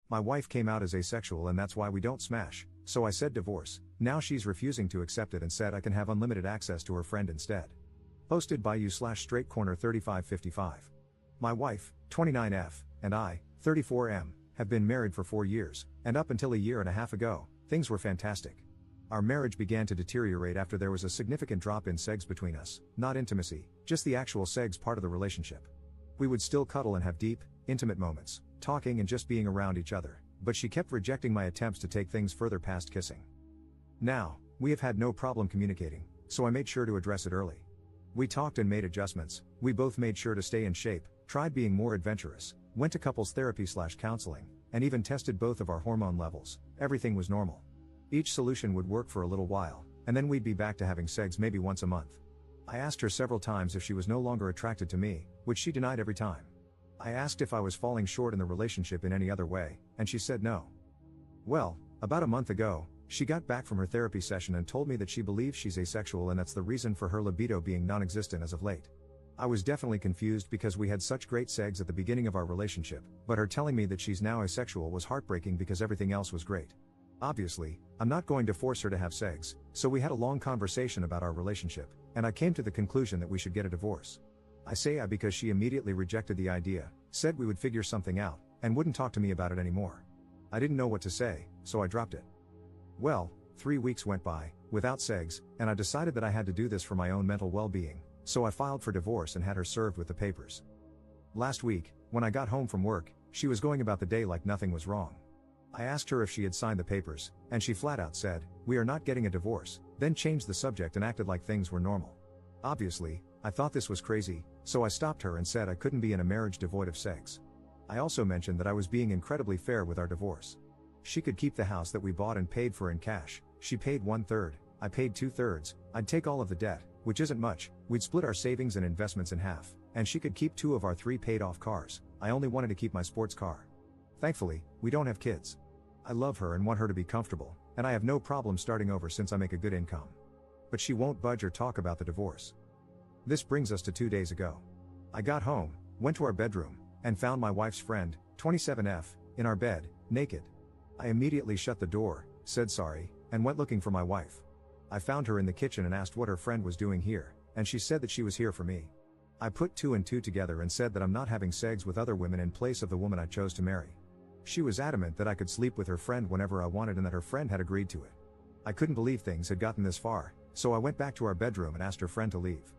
My wife came out as asexual and that's why we don't smash, so I said divorce. Now she's refusing to accept it and said I can have unlimited access to her friend instead. Posted by you/straightcorner3555. My wife, 29F, and I, 34M, have been married for 4 years, and up until a year and a half ago, things were fantastic. Our marriage began to deteriorate after there was a significant drop in sex between us, not intimacy, just the actual sex part of the relationship. We would still cuddle and have deep, intimate moments, talking and just being around each other, but she kept rejecting my attempts to take things further past kissing. Now, we have had no problem communicating, so I made sure to address it early. We talked and made adjustments, we both made sure to stay in shape, tried being more adventurous, went to couples therapy/counseling, and even tested both of our hormone levels. Everything was normal. Each solution would work for a little while, and then we'd be back to having sex maybe once a month. I asked her several times if she was no longer attracted to me, which she denied every time. I asked if I was falling short in the relationship in any other way, and she said no. Well, about a month ago, she got back from her therapy session and told me that she believes she's asexual and that's the reason for her libido being non-existent as of late. I was definitely confused because we had such great sex at the beginning of our relationship, but her telling me that she's now asexual was heartbreaking because everything else was great. Obviously, I'm not going to force her to have sex, so we had a long conversation about our relationship, and I came to the conclusion that we should get a divorce. I say because she immediately rejected the idea, said we would figure something out, and wouldn't talk to me about it anymore. I didn't know what to say, so I dropped it. Well, 3 weeks went by, without sex, and I decided that I had to do this for my own mental well-being, so I filed for divorce and had her served with the papers. Last week, when I got home from work, she was going about the day like nothing was wrong. I asked her if she had signed the papers, and she flat out said, "We are not getting a divorce," then changed the subject and acted like things were normal. Obviously, I thought this was crazy, so I stopped her and said I couldn't be in a marriage devoid of sex. I also mentioned that I was being incredibly fair with our divorce. She could keep the house that we bought and paid for in cash, she paid 1/3, I paid 2/3, I'd take all of the debt, which isn't much, we'd split our savings and investments in half, and she could keep 2 of our 3 paid off cars. I only wanted to keep my sports car. Thankfully, we don't have kids. I love her and want her to be comfortable, and I have no problem starting over since I make a good income. But she won't budge or talk about the divorce. This brings us to 2 days ago. I got home, went to our bedroom, and found my wife's friend, 27F, in our bed, naked. I immediately shut the door, said sorry, and went looking for my wife. I found her in the kitchen and asked what her friend was doing here, and she said that she was here for me. I put 2 and 2 together and said that I'm not having sex with other women in place of the woman I chose to marry. She was adamant that I could sleep with her friend whenever I wanted and that her friend had agreed to it. I couldn't believe things had gotten this far, so I went back to our bedroom and asked her friend to leave.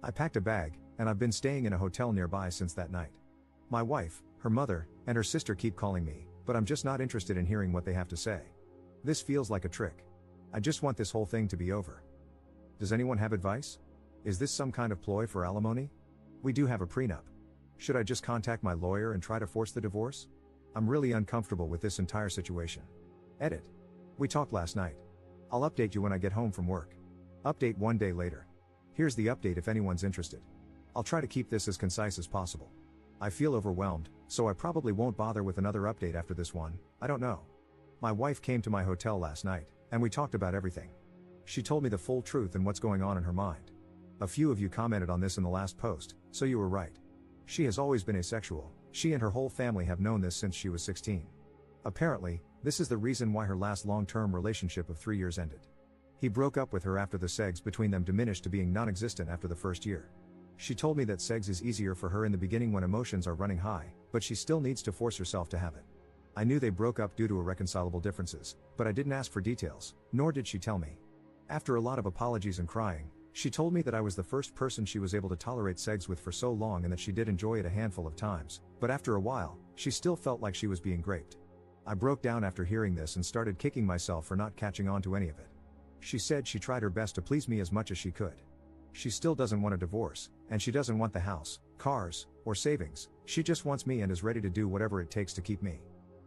I packed a bag, and I've been staying in a hotel nearby since that night. My wife, her mother, and her sister keep calling me, but I'm just not interested in hearing what they have to say. This feels like a trick. I just want this whole thing to be over. Does anyone have advice? Is this some kind of ploy for alimony? We do have a prenup. Should I just contact my lawyer and try to force the divorce? I'm really uncomfortable with this entire situation. Edit. We talked last night. I'll update you when I get home from work. Update 1 day later. Here's the update if anyone's interested. I'll try to keep this as concise as possible. I feel overwhelmed, so I probably won't bother with another update after this one, I don't know. My wife came to my hotel last night, and we talked about everything. She told me the full truth and what's going on in her mind. A few of you commented on this in the last post, so you were right. She has always been asexual, she and her whole family have known this since she was 16. Apparently, this is the reason why her last long-term relationship of 3 years ended. He broke up with her after the sex between them diminished to being non-existent after the first year. She told me that sex is easier for her in the beginning when emotions are running high, but she still needs to force herself to have it. I knew they broke up due to irreconcilable differences, but I didn't ask for details, nor did she tell me. After a lot of apologies and crying, she told me that I was the first person she was able to tolerate sex with for so long and that she did enjoy it a handful of times, but after a while, she still felt like she was being raped. I broke down after hearing this and started kicking myself for not catching on to any of it. She said she tried her best to please me as much as she could. She still doesn't want a divorce, and she doesn't want the house, cars, or savings, she just wants me and is ready to do whatever it takes to keep me.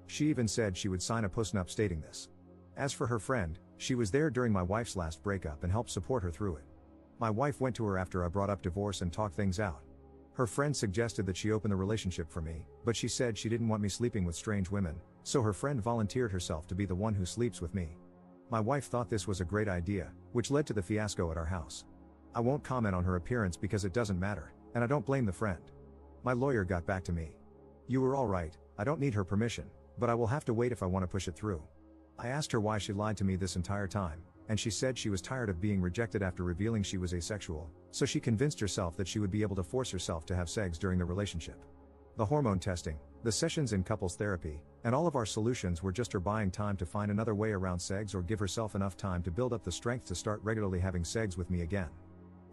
She even said she would sign a postnup stating this. As for her friend, she was there during my wife's last breakup and helped support her through it. My wife went to her after I brought up divorce and talked things out. Her friend suggested that she open the relationship for me, but she said she didn't want me sleeping with strange women, so her friend volunteered herself to be the one who sleeps with me. My wife thought this was a great idea, which led to the fiasco at our house. I won't comment on her appearance because it doesn't matter, and I don't blame the friend. My lawyer got back to me. You were all right, I don't need her permission, but I will have to wait if I want to push it through. I asked her why she lied to me this entire time, and she said she was tired of being rejected after revealing she was asexual, so she convinced herself that she would be able to force herself to have sex during the relationship. The hormone testing, the sessions in couples therapy, and all of our solutions were just her buying time to find another way around sex or give herself enough time to build up the strength to start regularly having sex with me again.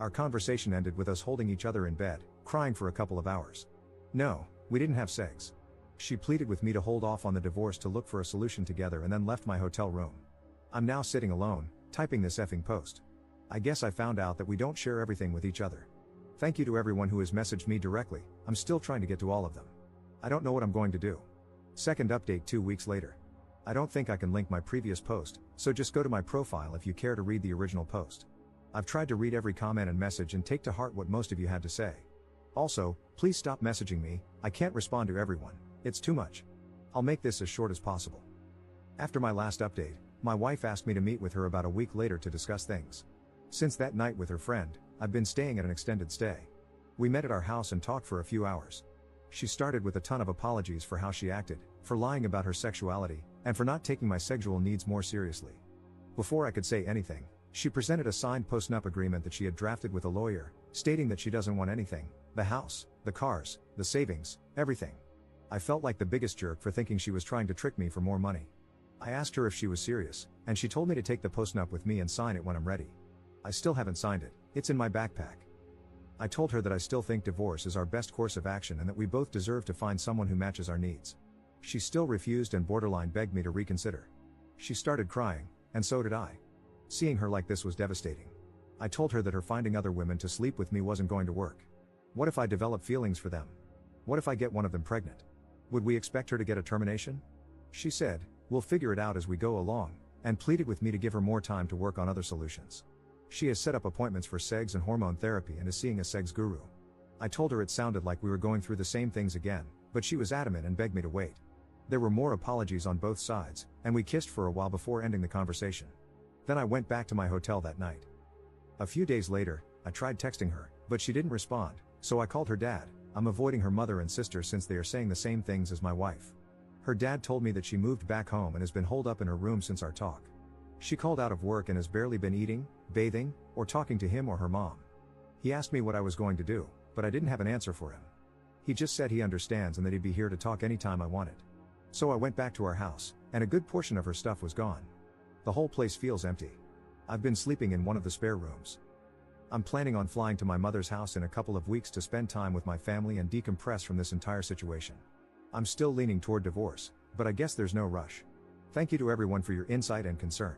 Our conversation ended with us holding each other in bed, crying for a couple of hours. No, we didn't have sex. She pleaded with me to hold off on the divorce to look for a solution together and then left my hotel room. I'm now sitting alone, typing this effing post. I guess I found out that we don't share everything with each other. Thank you to everyone who has messaged me directly. I'm still trying to get to all of them. I don't know what I'm going to do. Second update 2 weeks later. I don't think I can link my previous post, so just go to my profile if you care to read the original post. I've tried to read every comment and message and take to heart what most of you had to say. Also, please stop messaging me, I can't respond to everyone, it's too much. I'll make this as short as possible. After my last update, my wife asked me to meet with her about a week later to discuss things. Since that night with her friend, I've been staying at an extended stay. We met at our house and talked for a few hours. She started with a ton of apologies for how she acted, for lying about her sexuality, and for not taking my sexual needs more seriously. Before I could say anything, she presented a signed post-nup agreement that she had drafted with a lawyer, stating that she doesn't want anything, the house, the cars, the savings, everything. I felt like the biggest jerk for thinking she was trying to trick me for more money. I asked her if she was serious, and she told me to take the post-nup with me and sign it when I'm ready. I still haven't signed it, it's in my backpack. I told her that I still think divorce is our best course of action and that we both deserve to find someone who matches our needs. She still refused and borderline begged me to reconsider. She started crying, and so did I. Seeing her like this was devastating. I told her that her finding other women to sleep with me wasn't going to work. What if I develop feelings for them? What if I get one of them pregnant? Would we expect her to get a termination? She said, we'll figure it out as we go along, and pleaded with me to give her more time to work on other solutions. She has set up appointments for sex and hormone therapy and is seeing a sex guru. I told her it sounded like we were going through the same things again, but she was adamant and begged me to wait. There were more apologies on both sides, and we kissed for a while before ending the conversation. Then I went back to my hotel that night. A few days later, I tried texting her, but she didn't respond, so I called her dad. I'm avoiding her mother and sister since they are saying the same things as my wife. Her dad told me that she moved back home and has been holed up in her room since our talk. She called out of work and has barely been eating, bathing, or talking to him or her mom. He asked me what I was going to do, but I didn't have an answer for him. He just said he understands and that he'd be here to talk anytime I wanted. So I went back to our house, and a good portion of her stuff was gone. The whole place feels empty. I've been sleeping in one of the spare rooms. I'm planning on flying to my mother's house in a couple of weeks to spend time with my family and decompress from this entire situation. I'm still leaning toward divorce, but I guess there's no rush. Thank you to everyone for your insight and concern.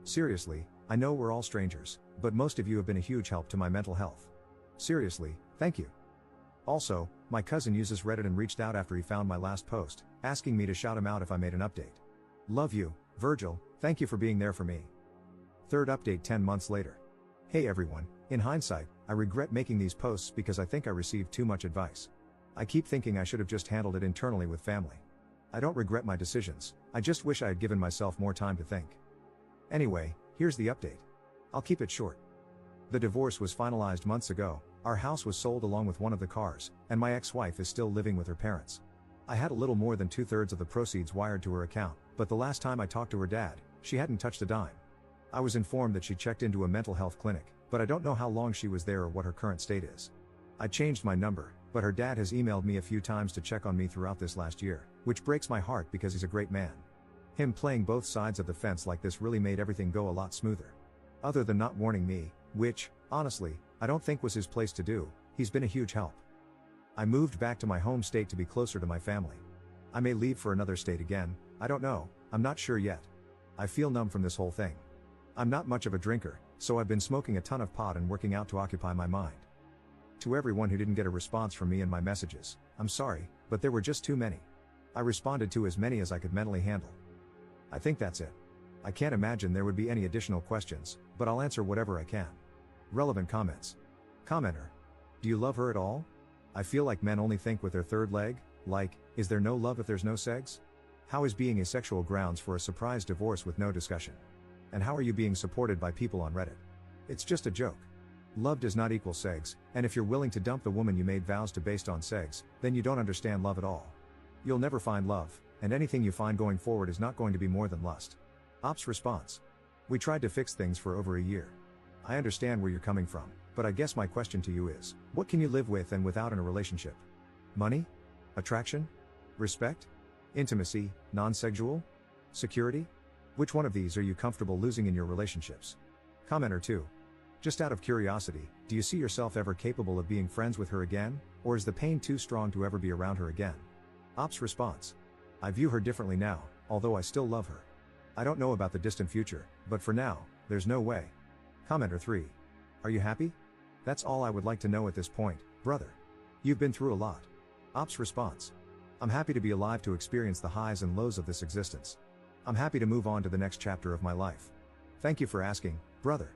Seriously, I know we're all strangers, but most of you have been a huge help to my mental health. Seriously, thank you. Also, my cousin uses Reddit and reached out after he found my last post, asking me to shout him out if I made an update. Love you, Virgil, thank you for being there for me. Third update 10 months later. Hey everyone, in hindsight, I regret making these posts because I think I received too much advice. I keep thinking I should have just handled it internally with family. I don't regret my decisions, I just wish I had given myself more time to think. Anyway, here's the update. I'll keep it short. The divorce was finalized months ago, our house was sold along with one of the cars, and my ex-wife is still living with her parents. I had a little more than 2/3 of the proceeds wired to her account, but the last time I talked to her dad, she hadn't touched a dime. I was informed that she checked into a mental health clinic, but I don't know how long she was there or what her current state is. I changed my number, but her dad has emailed me a few times to check on me throughout this last year, which breaks my heart because he's a great man. Him playing both sides of the fence like this really made everything go a lot smoother. Other than not warning me, which, honestly, I don't think was his place to do, he's been a huge help. I moved back to my home state to be closer to my family. I may leave for another state again, I don't know, I'm not sure yet. I feel numb from this whole thing. I'm not much of a drinker, so I've been smoking a ton of pot and working out to occupy my mind. To everyone who didn't get a response from me in my messages, I'm sorry, but there were just too many. I responded to as many as I could mentally handle. I think that's it. I can't imagine there would be any additional questions, but I'll answer whatever I can. Relevant comments. Commenter. Do you love her at all? I feel like men only think with their third leg, like, is there no love if there's no sex? How is being asexual grounds for a surprise divorce with no discussion? And how are you being supported by people on Reddit? It's just a joke. Love does not equal sex, and if you're willing to dump the woman you made vows to based on sex, then you don't understand love at all. You'll never find love, and anything you find going forward is not going to be more than lust. Ops response. We tried to fix things for over a year. I understand where you're coming from, but I guess my question to you is, what can you live with and without in a relationship? Money? Attraction? Respect? Intimacy, non-sexual? Security? Which one of these are you comfortable losing in your relationships? Commenter 2. Just out of curiosity, do you see yourself ever capable of being friends with her again, or is the pain too strong to ever be around her again? Ops response. I view her differently now, although I still love her. I don't know about the distant future, but for now, there's no way. Commenter 3. Are you happy? That's all I would like to know at this point, brother. You've been through a lot. Ops response. I'm happy to be alive to experience the highs and lows of this existence. I'm happy to move on to the next chapter of my life. Thank you for asking, brother.